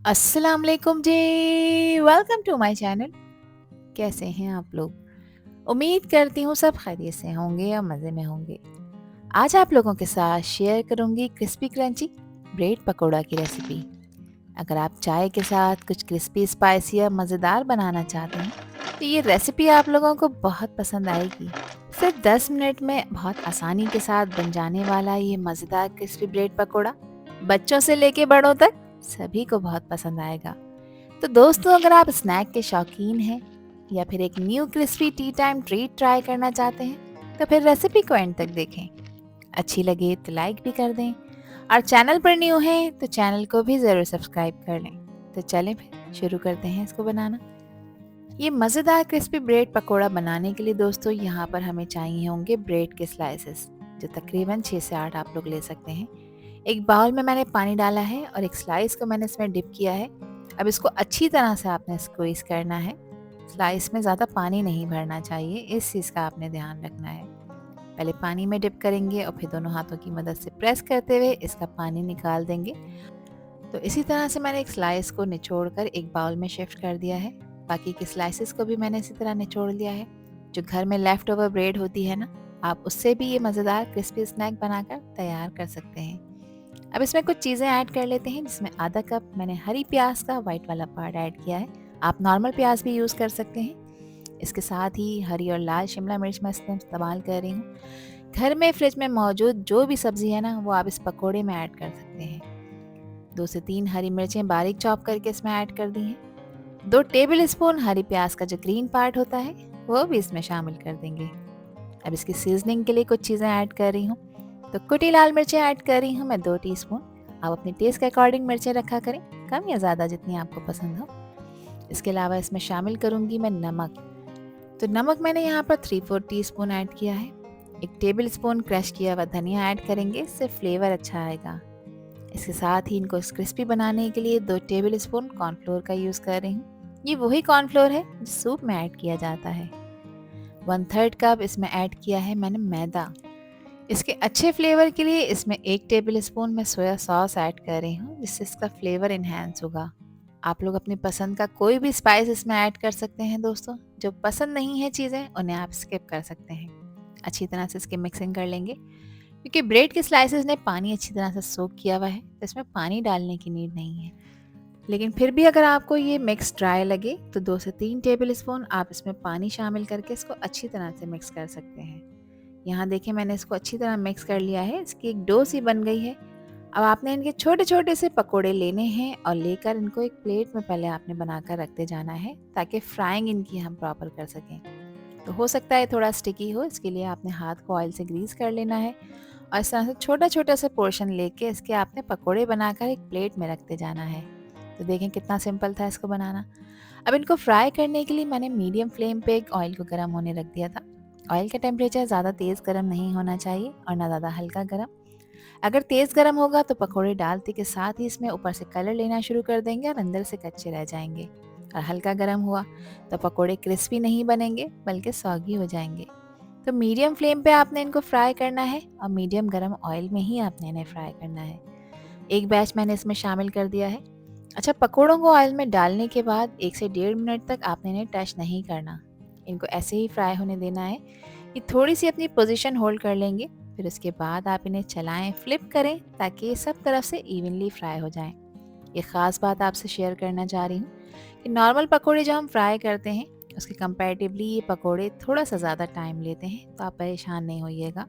अस्सलाम वालेकुम जी। Welcome to my channel. कैसे हैं आप लोग? उम्मीद करती हूँ सब खैरियत से होंगे या मज़े में होंगे। आज आप लोगों के साथ शेयर करूँगी क्रिस्पी क्रंची ब्रेड पकोड़ा की रेसिपी। अगर आप चाय के साथ कुछ क्रिस्पी स्पाइसी या मज़ेदार बनाना चाहते हैं तो ये रेसिपी आप लोगों को बहुत पसंद आएगी। सिर्फ 10 मिनट में बहुत आसानी के साथ बन जाने वाला ये मज़ेदार क्रिस्पी ब्रेड पकोड़ा बच्चों से लेके बड़ों तक सभी को बहुत पसंद आएगा। तो दोस्तों, अगर आप स्नैक के शौकीन हैं या फिर एक new crispy T time treat try करना चाहते हैं तो फिर रेसिपी को एंड तक देखें। अच्छी लगे तो लाइक भी कर दें और चैनल पर न्यू हैं तो चैनल को भी ज़रूर सब्सक्राइब कर लें। तो चलें फिर शुरू करते हैं इसको बनाना। ये मज़ेदार क्रिस्पी ब्रेड पकोड़ा बनाने के लिए दोस्तों यहाँ पर हमें चाहिए होंगे ब्रेड के स्लाइसेस, जो तकरीबन 6 से 8 आप लोग ले सकते हैं। एक बाउल में मैंने पानी डाला है और एक स्लाइस को मैंने इसमें डिप किया है। अब इसको अच्छी तरह से आपने स्क्वीज़ करना है। स्लाइस में ज़्यादा पानी नहीं भरना चाहिए, इस चीज़ का आपने ध्यान रखना है। पहले पानी में डिप करेंगे और फिर दोनों हाथों की मदद से प्रेस करते हुए इसका पानी निकाल देंगे। तो इसी तरह से मैंने एक स्लाइस को निचोड़ कर एक बाउल में शिफ्ट कर दिया है। बाकी के स्लाइसेस को भी मैंने इसी तरह निचोड़ लिया है। जो घर में लेफ्ट ओवर ब्रेड होती है ना, आप उससे भी ये मज़ेदार क्रिस्पी स्नैक बनाकर तैयार कर सकते हैं। अब इसमें कुछ चीज़ें ऐड कर लेते हैं, जिसमें आधा कप मैंने हरी प्याज का वाइट वाला पार्ट ऐड किया है। आप नॉर्मल प्याज भी यूज़ कर सकते हैं। इसके साथ ही हरी और लाल शिमला मिर्च मैं इसमें इस्तेमाल कर रही हूँ। घर में फ्रिज में मौजूद जो भी सब्ज़ी है ना, वो आप इस पकोड़े में ऐड कर सकते हैं। 2 से 3 हरी मिर्चें बारीक चॉप करके इसमें ऐड कर दी हैं। 2 टेबल स्पून हरी प्याज का जो ग्रीन पार्ट होता है वो भी इसमें शामिल कर देंगे। अब इसकी सीजनिंग के लिए कुछ चीज़ें ऐड कर रही हूँ। तो कुटी लाल मिर्चें ऐड कर रही हूँ मैं 2 टीस्पून। आप अपने टेस्ट के अकॉर्डिंग मिर्चें रखा करें, कम या ज़्यादा जितनी आपको पसंद हो। इसके अलावा इसमें शामिल करूँगी मैं नमक। तो नमक मैंने यहाँ पर 3/4 टीस्पून ऐड किया है। 1 टेबल स्पून क्रश किया हुआ धनिया ऐड करेंगे, इससे फ्लेवर अच्छा आएगा। इसके साथ ही इनको क्रिस्पी बनाने के लिए 2 टेबल स्पून कॉर्नफ्लोर का यूज़ कर रही हूँ। ये वही कॉर्नफ्लोर है जो सूप में ऐड किया जाता है। 1/3 कप इसमें ऐड किया है मैंने मैदा। इसके अच्छे फ्लेवर के लिए इसमें 1 टेबल स्पून मैं सोया सॉस ऐड कर रही हूँ, जिससे इसका फ्लेवर इन्हेंस होगा। आप लोग अपनी पसंद का कोई भी स्पाइस इसमें ऐड कर सकते हैं दोस्तों। जो पसंद नहीं है चीज़ें उन्हें आप स्किप कर सकते हैं। अच्छी तरह से इसकी मिक्सिंग कर लेंगे। क्योंकि ब्रेड के स्लाइसेस ने पानी अच्छी तरह से सोक किया हुआ है, तो इसमें पानी डालने की नीड नहीं है। लेकिन फिर भी अगर आपको ये मिक्स ड्राई लगे तो 2 से 3 टेबल स्पून आप इसमें पानी शामिल करके इसको अच्छी तरह से मिक्स कर सकते हैं। यहाँ देखिए मैंने इसको अच्छी तरह मिक्स कर लिया है, इसकी एक डो सी बन गई है। अब आपने इनके छोटे छोटे से पकोड़े लेने हैं और लेकर इनको एक प्लेट में पहले आपने बनाकर रखते जाना है, ताकि फ्राइंग इनकी हम प्रॉपर कर सकें। तो हो सकता है थोड़ा स्टिकी हो, इसके लिए आपने हाथ को ऑयल से ग्रीस कर लेना है और इस तरह से छोटा छोटा सा पोर्शन लेके इसके आपने पकोड़े बनाकर एक प्लेट में रखते जाना है। तो देखें कितना सिंपल था इसको बनाना। अब इनको फ्राई करने के लिए मैंने मीडियम फ्लेम पे एक ऑयल को गर्म होने रख दिया था। ऑयल का टेम्परेचर ज़्यादा तेज़ गर्म नहीं होना चाहिए और ना ज़्यादा हल्का गर्म। अगर तेज़ गर्म होगा तो पकोड़े डालते के साथ ही इसमें ऊपर से कलर लेना शुरू कर देंगे और अंदर से कच्चे रह जाएंगे। और हल्का गर्म हुआ तो पकोड़े क्रिस्पी नहीं बनेंगे बल्कि सॉगी हो जाएंगे। तो मीडियम फ्लेम पे आपने इनको फ्राई करना है और मीडियम गरम ऑयल में ही आपने इन्हें फ्राई करना है। एक बैच मैंने इसमें शामिल कर दिया है। अच्छा, पकोड़ों को ऑयल में डालने के बाद 1 से 1.5 मिनट तक आपने इन्हें टच नहीं करना। इनको ऐसे ही फ्राई होने देना है। ये थोड़ी सी अपनी पोजीशन होल्ड कर लेंगे, फिर उसके बाद आप इन्हें चलाएं, फ्लिप करें ताकि ये सब तरफ से इवनली फ्राई हो जाएं। ये ख़ास बात आपसे शेयर करना चाह रही हूँ कि नॉर्मल पकोड़े जो हम फ्राई करते हैं उसके कंपैरेटिवली ये पकोड़े थोड़ा सा ज़्यादा टाइम लेते हैं, तो आप परेशान नहीं होइएगा।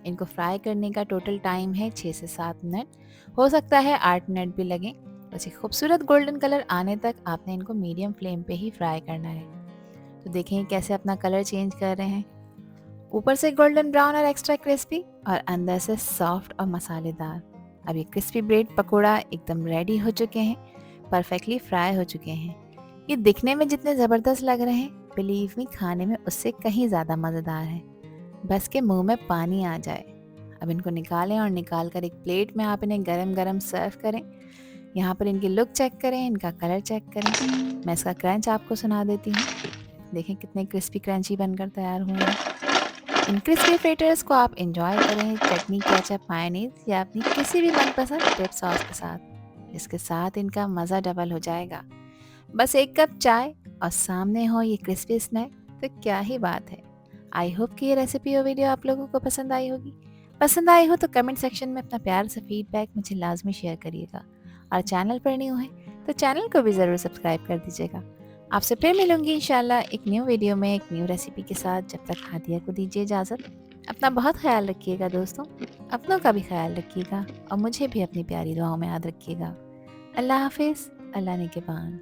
इनको फ्राई करने का टोटल टाइम है 6 से 7 मिनट, हो सकता है 8 मिनट भी लगें। बस एक खूबसूरत गोल्डन कलर आने तक आपने इनको मीडियम फ्लेम पे ही फ्राई करना है। तो देखें कैसे अपना कलर चेंज कर रहे हैं, ऊपर से गोल्डन ब्राउन और एक्स्ट्रा क्रिस्पी और अंदर से सॉफ्ट और मसालेदार। अब ये क्रिस्पी ब्रेड पकोड़ा एकदम रेडी हो चुके हैं, परफेक्टली फ्राई हो चुके हैं। ये दिखने में जितने ज़बरदस्त लग रहे हैं, बिलीव मी खाने में उससे कहीं ज़्यादा मज़ेदार है। बस के मुंह में पानी आ जाए। अब इनको निकालें और निकाल कर एक प्लेट में आप इन्हें गरम गरम सर्व करें। यहाँ पर इनकी लुक चेक करें, इनका कलर चेक करें। मैं इसका क्रंच आपको सुना देती हूँ। देखें कितने क्रिस्पी क्रंची बनकर तैयार हुए हैं। इन क्रिस्पी फ्रिटर्स को आप इंजॉय करें चटनी, केचप, मायोनीज या अपनी किसी भी मनपसंद डिप सॉस के साथ। जिसके साथ इनका मज़ा डबल हो जाएगा। बस एक कप चाय और सामने हो ये क्रिस्पी स्नैक, तो क्या ही बात है। आई होप कि ये रेसिपी और वीडियो आप लोगों को पसंद आई होगी। पसंद आई हो तो कमेंट सेक्शन में अपना प्यार से फीडबैक मुझे लाजमी शेयर करिएगा, और चैनल पर न्यू है तो चैनल को भी ज़रूर सब्सक्राइब कर दीजिएगा। आपसे फिर मिलूंगी इंशाल्लाह एक न्यू वीडियो में एक न्यू रेसिपी के साथ। जब तक हादिया को दीजिए इजाज़त। अपना बहुत ख्याल रखिएगा दोस्तों, अपनों का भी ख्याल रखिएगा और मुझे भी अपनी प्यारी दुआओं में याद रखिएगा। अल्लाह हाफिज़, अल्लाह निगहबान।